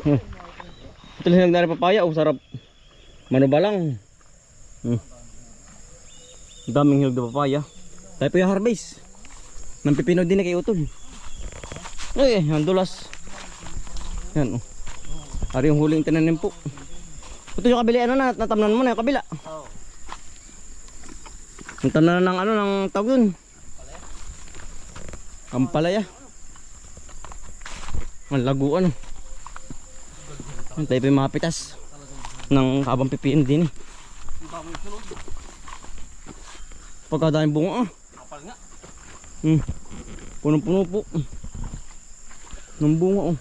Ito lang na papaya. Oh, sarap. Manubalang. Daming hinog na papaya. Tayo po yung harvest. Nang pipino din na kay Utol. Ay, ang dulas. Yan, oh. Ari yung huling tinanim po. Ito yung kabila, ano na, natamnan mo na yung kabila. Oo. Natamnan na ng ano, ng tawag dun. Ampalaya. Ang laguan. Tayo pa yung mga pitas ng habang pipino din eh. Pagkadaming bunga ah. Kapal nga. Punong-puno po ng bunga oh.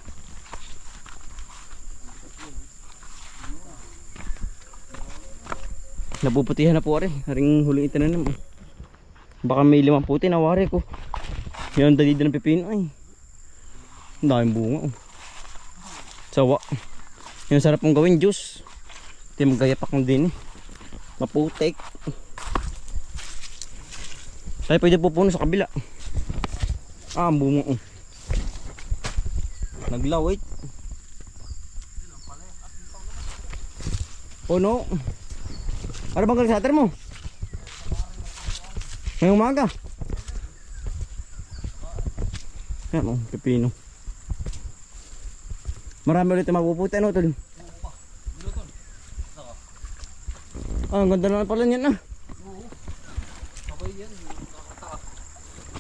Napuputihan na po ari. Haring huling itinanim oh. Baka may 5 puti na wari ko. Yan dali din ng pipino ay. Ang daming bunga oh. Sawa. Yung sarap mong gawin juice. Ito yung magayapak ng din eh. Maputik. Tayo pwede pupuno sa kabila. Ah, ang bunga oh. Naglawit. Oh no. Ano bang galing sa ater mo? Ngayong umaga. Yan oh, pipino. Marami ulit yung mapuputi ano tol. Ah, ang ganda naman pala niyan ah.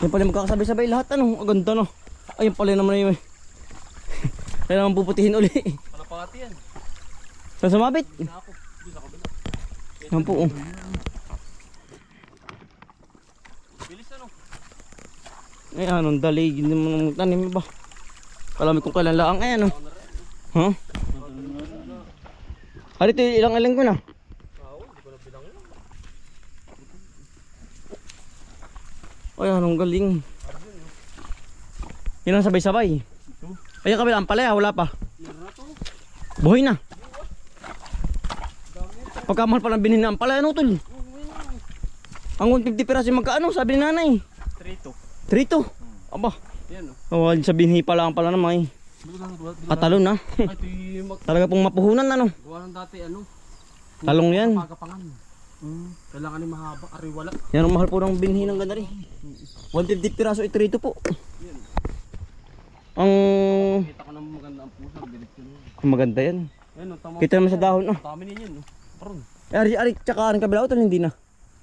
Yan pala magkakasabay-sabay lahat ano. Ang ganda no. Ayun pala naman yun eh. Kailangan puputihin uli. Palapati yan. Saan sumabit? Yan po oh. Bilis ano? Ay anong dali. Hindi mo nang tanim ba? Kalami kung kailan laang ay ano. Huh? Ah, dito ilang-ilang ko na. Hindi ko na bilang yun. Ay anong galing. Yan ang sabay-sabay. Ayun kabila ang palaya wala pa. Buhay na. Pagkamahal pa lang binhin na ang palaya no tol. Ang 150 piraso magkaano sabi ni nanay? 3-2. Aba. Yan oh. Oh, sa binhi pa lang pala naman eh. Katalon na. Talaga pong mapuhunan ano. Gawa ng dati ano. Talong yan. Pagapangan. Kailangan ni mahaba ariwala. Yan ang mahal po ng binhi ng ganda rin. 150 piraso 3-2 po. Yan. Ang Kita ko ng maganda ang pusa, bilit yun. maganda yan. Yan oh, tama. Kita naman sa dahon oh. Dami ninyo no. Paron. Ari tsaka ang kabila utol hindi na.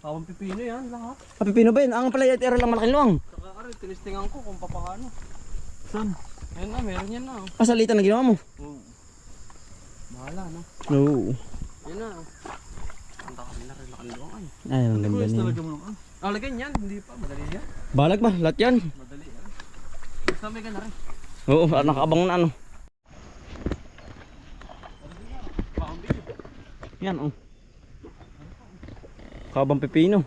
Tawang pipino yan lahat. Pipino ba yun? Ang palaya at lang malaking luwang. Saka ari, tinistingan ko kung papaano. Saan? Yan na, meron yan na oh. Pasalitan na ginawa mo. Bahala no. Oo. Yan na oh. Ang dami na rin nakalawang ay. Ay, ang ganda niya. Lagyan yan, hindi pa, madali yan. Balag ba? Lahat yan. Madali yan. Basta may ka na rin. Oo, nakakabang na ano. Yan oh. Kabang pipino.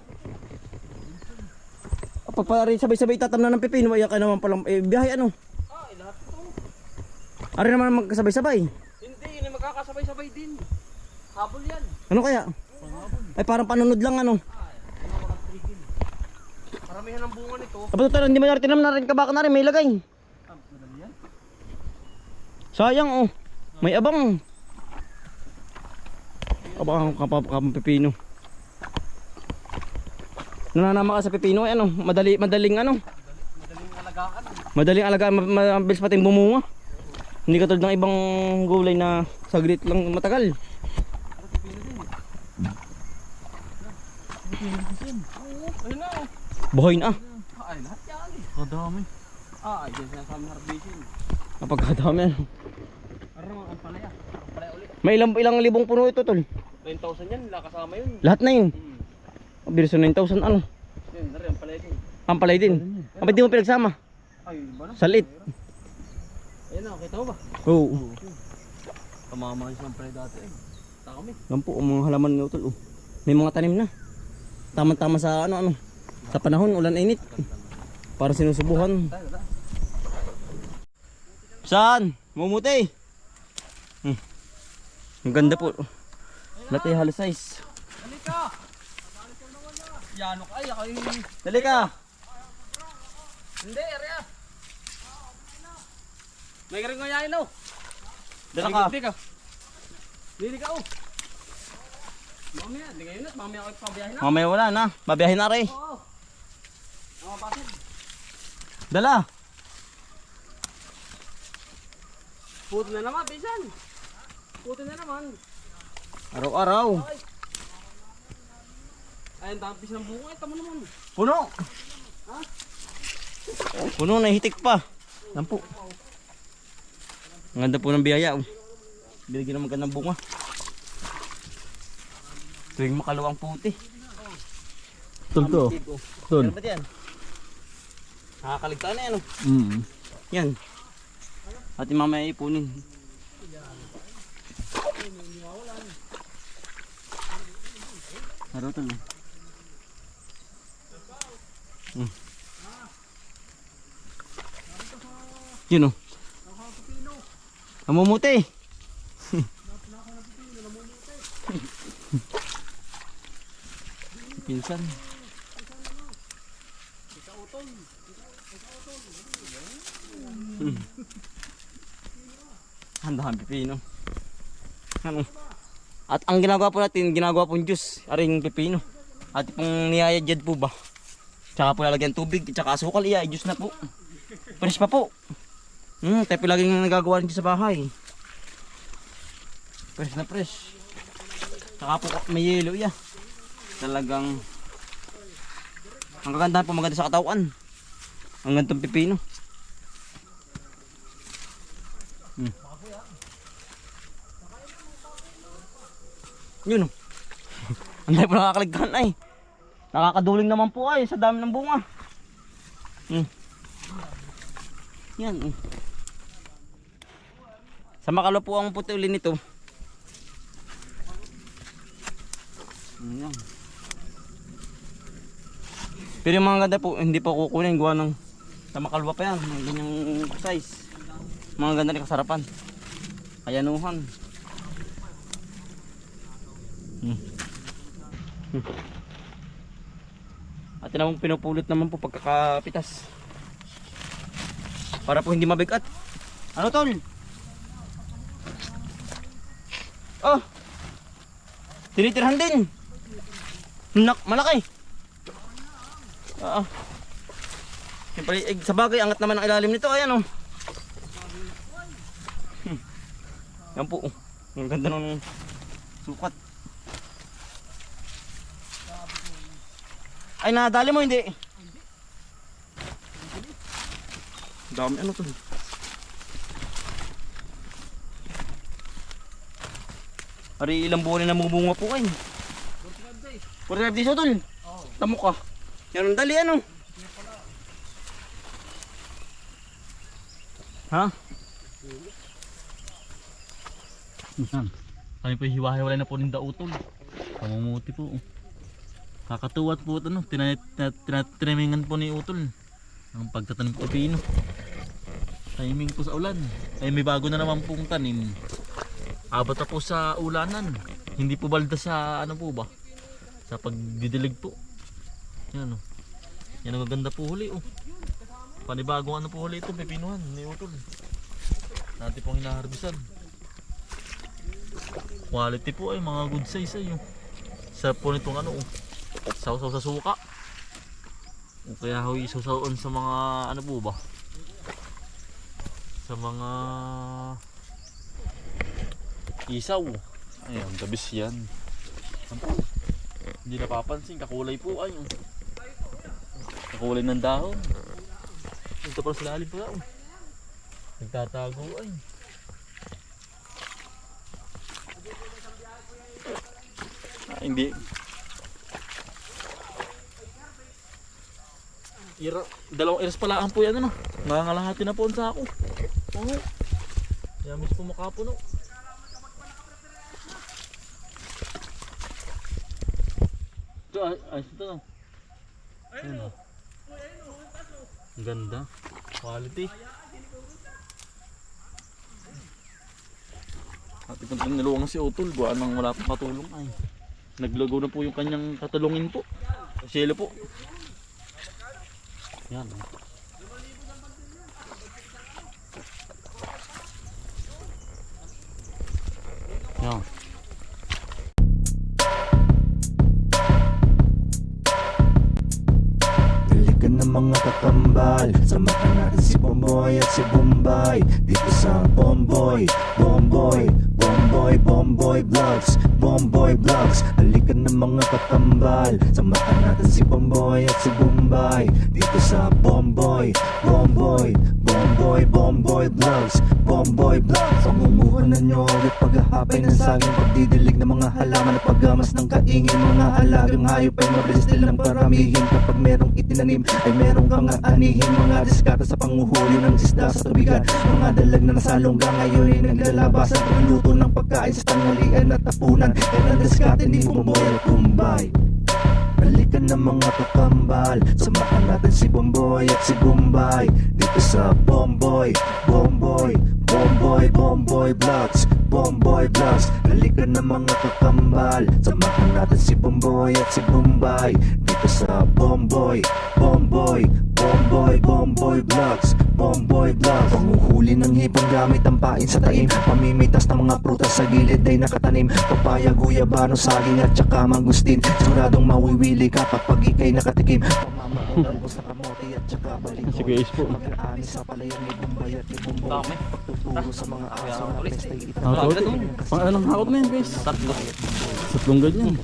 Pag pala rin sabay-sabay tatamnan ng pipino, ay ka naman palang biyahe ano. Lahat ito. Ari naman magkasabay-sabay. Hindi, yun ay magkakasabay-sabay din. Habol yan. Ano kaya? Ay parang panunod lang ano. Paramihan ng bunga nito. Tapos ito, hindi mo natin tinam na rin kabaka na rin, may lagay. Madali yan. Sayang oh. May abang. Abang kapang pipino. Nananama ka sa pipino ay ano, madaling ano. Madaling alagaan. Madaling alagaan, mabilis pating bumunga. Hindi katulad ng ibang gulay na saglit lang matagal. Ayun na oh. Buhay na. Ay, lahat yan eh. Kadami. Ay, dyan sinasabi harvesting. Napagkadami ano. Araw ang palaya. Ang palaya ulit. May ilang libong puno ito tol. 9,000 yan, wala kasama yun. Lahat na yun. Bilis na 9,000 ano. Yun, nari, ang palaya din. Ang palay din. Ang di mo pinagsama. Ay, iba na. Salit. Ayun na, kita mo ba? Oo. Tamamahan siya ng palaya dati eh. Takami. Yan po ang mga halaman ni Utol. Oh. May mga tanim na. Tama-tama sa ano. Sa panahon, ulan init. Para sinusubuhan. Saan? Mumuti. Ang ganda po. Lahat ay halos size. Dali ka! Yanok ay, ako yung... Dali ka! Hindi, area! May karing ngayain oh! Dala ka. Hindi ka. Hindi ka, oh. Mamaya, hindi kayo na. Mamaya ako pabiyahin na. Mamaya wala na. Babiyahin na rin. Oo. Mga pasig. Dala. Puto na naman, pinsan. Puto na naman. Araw-araw. Ayun, tampis ng bunga. Ito mo naman. Puno. Ha? Puno na hitik pa. Yan po. Ang ganda po ng biyaya. Oh. Binigyan ng magandang bunga. Tuwing makalawang puti. Tulto. Tol. Ano ba yan? Nakakaligtaan na yan. Oh. Yan. Ating mamaya ipunin. Araw ito. Yun oh. Namumuti. Pinsan. Handahan pipino. Ano? At ang ginagawa po natin, ginagawa pong juice, aring pipino. At pong niyayadjad po ba? Tsaka po lalagyan tubig, tsaka asukal, juice na po. Fresh pa po. Tayo po laging nagagawa rin sa bahay. Fresh na fresh. Tsaka po may yelo, Talagang ang kagandahan po, maganda sa katawan. Ang gantong pipino. Yun oh. Ang dami po nakakaligtaan ay. Nakakaduling naman po ay sa dami ng bunga. Yan. Sa makalo po ang puti uli nito. Yan. Pero yung mga ganda po, hindi po kukunin. Gawa ng sa makalwa pa yan. Mga ganyang size. Mga ganda rin kasarapan. Kayanuhan. At namang pinupulot naman po pagkakapitas. Para po hindi mabigat. Ano tol? Oh! Tinitirhan din. Malaki. Siyempre, sa bagay, angat naman ang ilalim nito. Ayan oh. Yan po. Ang ganda ng sukat. Ay, nadali mo hindi? Dami ano to. Ari ilang buwan na namubunga po kayo. 45 days. 45 days o tol? Oo. Tamo ka. Yan ang dali ano. Ha? Kami po hiwa-hiwalay na po ng dautol. Pamumuti po. Kakatuwat po ito, tinatremingan po ni utol ang pagtatanim po pino. Timing po sa ulan. Ay may bago na naman pong tanim. Abot na po sa ulanan. Hindi po balda sa ano po ba? Sa pagdidilig po. Yan o. Yan ang maganda po huli o. Panibagong ano po huli ito, pepinuhan ni utol. Natin pong hinaharbisan. Quality po ay mga good size ay o. Sa po nitong ano o. Sausaw sa suka. O kaya ho isawsawan sa mga ano po ba? Sa mga isaw. Ayan, dabis yan. Hindi napapansin, kakulay po ay. Kakulay ng dahon. Ito pala sa lalim pala. Nagtatago ay. Hindi. Dalawang iras pala ang po yan ano. Nangangalahati na po ang sako. Oo. Yamis po makapuno. Ito ayos ito no. Ayun. Ganda. Quality. At itong nilungan si Utol. Buwan nang wala pang katulong ay. Naglugaw na po yung kanyang katulungin po. Siyelo po. Yan. Yan. Dalikan ng mga kakambal, samahan natin si Bomboy at si Bombay dito sa Bomboy, Bomboy, Bomboy, Bomboy Vlogs, Bomboy Vlogs. Dalikan ng mga kakambal, samahan natin si Bomboy at si Bombay dito sa Bomboy, Bomboy, Bomboy, Bomboy Vlogs, Bomboy Vlogs. Pangumuhan na nyo ulit paghahapay ng saging, pagdidilig ng mga halaman at paggamas ng kaingin. Mga alagang hayop ay mabilis nilang paramihin, kapag merong itinanim ay merong kang aanihin. Mga diskarte sa panguhuli ng isda sa tubigan, mga dalag na nasalongga ngayon ay naglalabasan. Pagluto ng pagkain sa tanghalian at tapunan, yan ang diskarte ni Bomboy at Bombay. Balikan ng mga kakambal, samahan natin si Bomboy at si Bombay dito sa Bomboy, Bomboy, Bomboy, Bomboy Vlogs, Bomboy Vlogs. Balikan ng mga kakambal, samahan natin si Bomboy at si Bombay dito sa Bomboy, Bomboy, Bomboy, Bomboy Vlogs, Bomboy Vlogs. Panguhuli ng hipon gamit ang pain sa taim, pamimitas ng mga prutas sa gilid ay nakatanim, papaya, guyabano, saging at saka mangustin. Siguradong mawiwili ka kapag ikay nakatikim, pamamahon sa kamote at saka balikon. Si Kuya Ace po. Mag-aani sa palayan ni Bombay at ni Bomboy, Dami. pagtuturo sa mga aso na pestay Hakot? Pang anong hakot na yun, guys? Tatlo. Tatlong ganyan.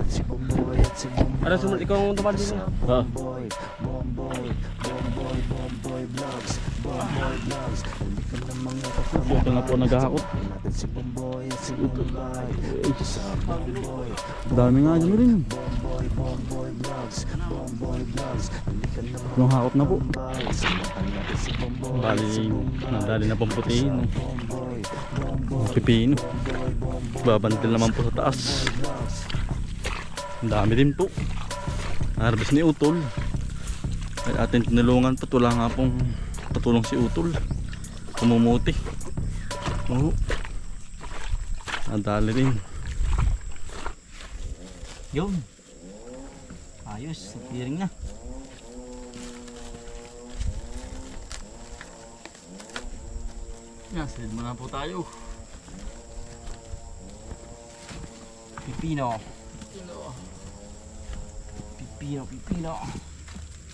si Bomboy at si Bombay. Ano sumunod? Ikaw ang tumali mo. Ah. Bomboy, Bomboy, Bomboy, Bomboy Vlogs, Bomboy Vlogs. Balikan ng mga kakambal, Ito na po naghahakot. natin si Bomboy at si Bombay dito sa Bomboy, Dami nga dyan rin. Bomboy, Bomboy Vlogs, Bomboy Vlogs. Balikan ng mga Yung hakot na po. kakambal, samahan natin si Bomboy at Bali, si Bombay. nadali na pamputihin. Bomboy, Bomboy, Pipino. Bomboy, Bomboy Babandil naman po sa taas. Vlogs. Ang dami din po. Harvest ni Utol. Ay atin tinulungan po. Wala nga pong patulong si Utol. Kumumuti. Oo. Ang dali din. Yun. Ayos, clearing na. Yan, silid muna po tayo. Pipino. Pipino, pipino.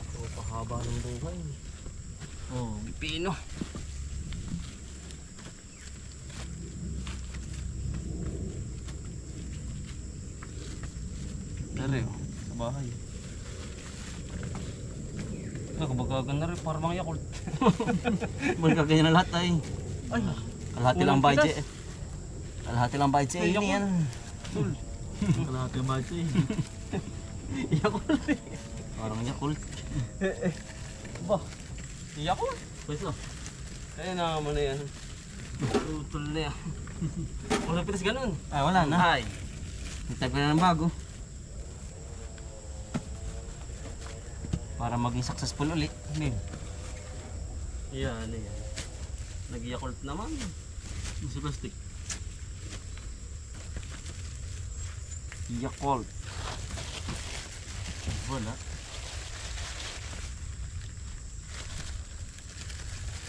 So, pahaba ng buhay. Oh, pipino. Dari, sa bahay. Ano, kabagagan na rin, parang mga Yakult. Magkaganyan na lahat ay. Ay, Kalahati lang bayad siya. Kalahati lang bayad siya. Ay, Ini yan. Kalahati yung bahay siya eh. Yakult eh. Parang Yakult. ba? Iyak ko. Pwesto. Ayun na naman na yan. Tutol na yan. Wala pitas ganun. Ah, wala na. Ay. Nagtag ko na ng bago. Para maging successful ulit. Hindi. Yan, yan. Nag-Yakult naman. Yung sa plastic. Yakult. Wala.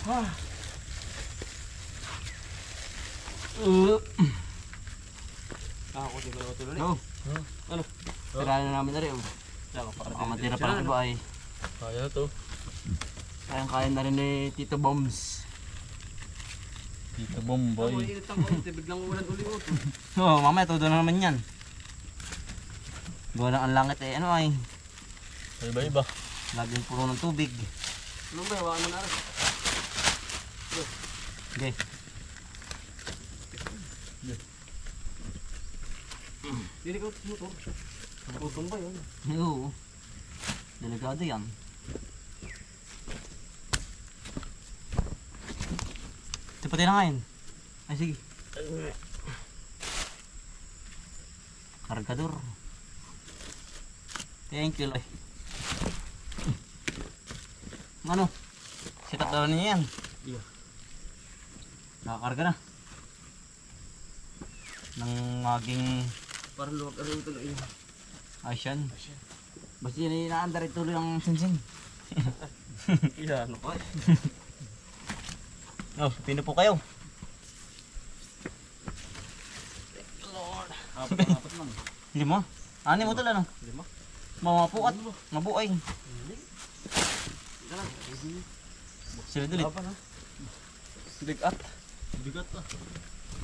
Ah. Ako di ko na tuloy. No. Ano? Tira na namin na rin. Saka para Baka matira pa ng iba ay. Kaya na to. Kayang-kaya na rin ni Tito Bombs. Tito Ay, Bomboy. init ang konti. Biglang ulan uli uto. Oo, mamaya todo na naman yan. Gawa lang ang langit eh. Ano ay? Iba-iba. Laging puro ng tubig. Ano ba? Hawakan mo na rin. Okay. Hindi ka motor. Motor ba yun? Oo. Delikado yan. Ito pati na ngayon. Ay sige. Kargador. Thank you, Loy. Ano? Sikat na niya yan. Iya. Nakakarga na. Nang maging Parang luwag rin tuloy. Asian. Basta yun inaandar tuloy ang sinsing. Yan, ano ka? Oh, pino po kayo. Apat lang. 5. Ani mo tol ano? 5. Mapukat. Mabuay. Sila dulit. Bigat. Bigat ah.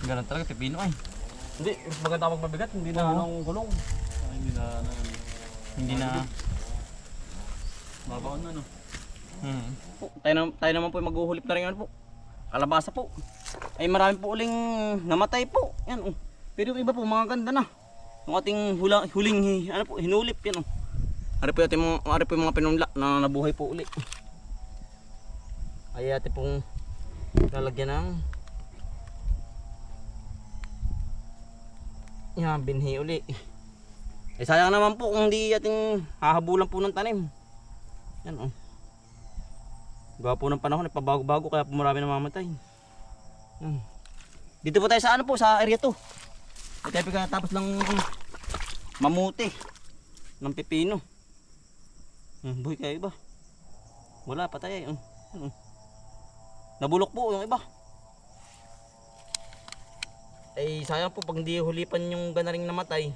Ganun talaga pipino ay. Hindi, mas maganda magmabigat. Hindi na anong gulong. Ay, hindi na ano. Hindi na. Babaon na no. Po, tayo naman po ay maghuhulip na rin ano po. Kalabasa po. Ay marami po uling namatay po. Yan oh. Pero yung iba po mga ganda na. Yung ating huling ano po, hinulip yan oh. Ari po yung mga pinunla na nabuhay po uli. Ay ate pong lalagyan ng yan, binhi uli. Eh sayang naman po kung hindi ating hahabulan po ng tanim. Yan oh. Gawa po ng panahon, ipabago-bago kaya po marami namamatay. Yan. Dito po tayo sa ano po, sa area 2. Ito tayo tapos lang mamuti ng pipino. Buhay kayo iba. Wala pa tayo. Nabulok po yung iba. Ay sayang po pag hindi hulipan yung ganaring namatay.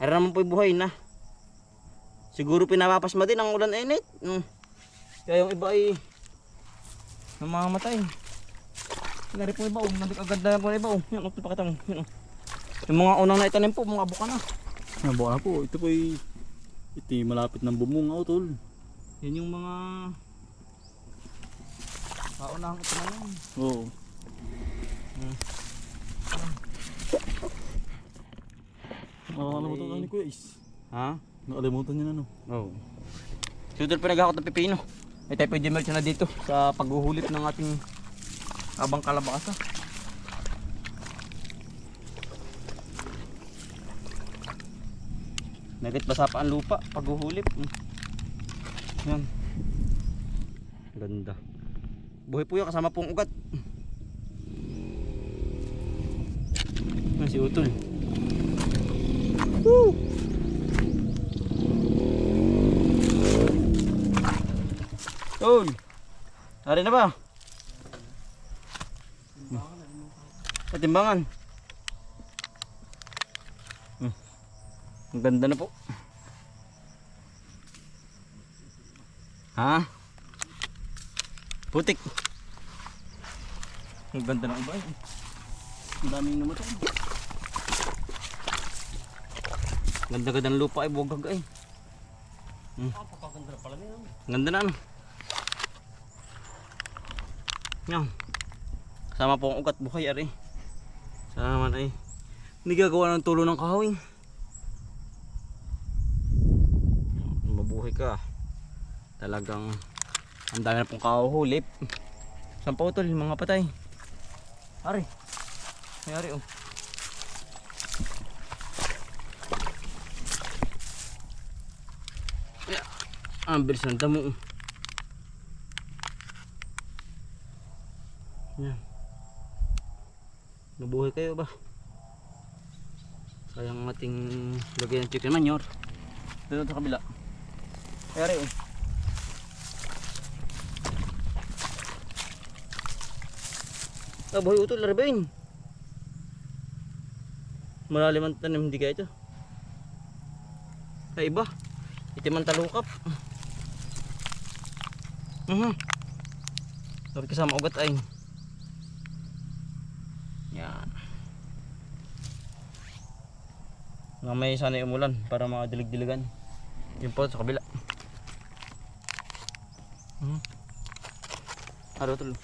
Ay naman po buhay na. Siguro pinapapasma din ang ulan init. Kaya yung iba ay namamatay. Nari po iba, nabikaganda po iba. Yan, pakita mo. Yan, yung mga unang naitanim po, mga buka na. Nabuka na po. Ito po ay ito ay malapit ng bumunga tol. Yan yung mga kaunahang itanim. Oo. Nakakalimutan ka ni Kuya Is. Ha? Nakalimutan niya na no. Oo. Sudol pinagakot ng pipino. Ay tayo pwede merch na dito sa paghuhulip ng ating abang kalabasa. Nagit basa pa ang lupa paghuhulip. Yan. Ganda. Buhay po yun kasama pong ugat. Yan si Utol. Woo! Tol! Hari na ba? Timbangan. Ang ganda na po. Ha? Putik. Ang ganda ng iba. Ang daming namatay. Ganda-ganda ng lupa ay bugag ay. Papaganda na pala niya. Ganda na ano. Yan. Kasama po ang ugat buhay ari. Sana naman ay hindi gagawa ng tulo ng kahoy. Mabuhay ka. Talagang ang dami na pong kahuhulip. Saan pa utol? Mga patay. Ari. Ay ari oh. Ang bilis ng damo. Yan. Nabuhay kayo ba? Sayang ating lagyan ng chicken manure. Dito sa kabila. Kaya rin. Buhay utol, larabain. Malalim ang tanim, hindi kaya ito. Ay iba. Itim ang talukap. Dapat kasama ugat ay. Yan. May sana umulan para makadilig-diligan. Yung po sa kabila. Araw tuloy.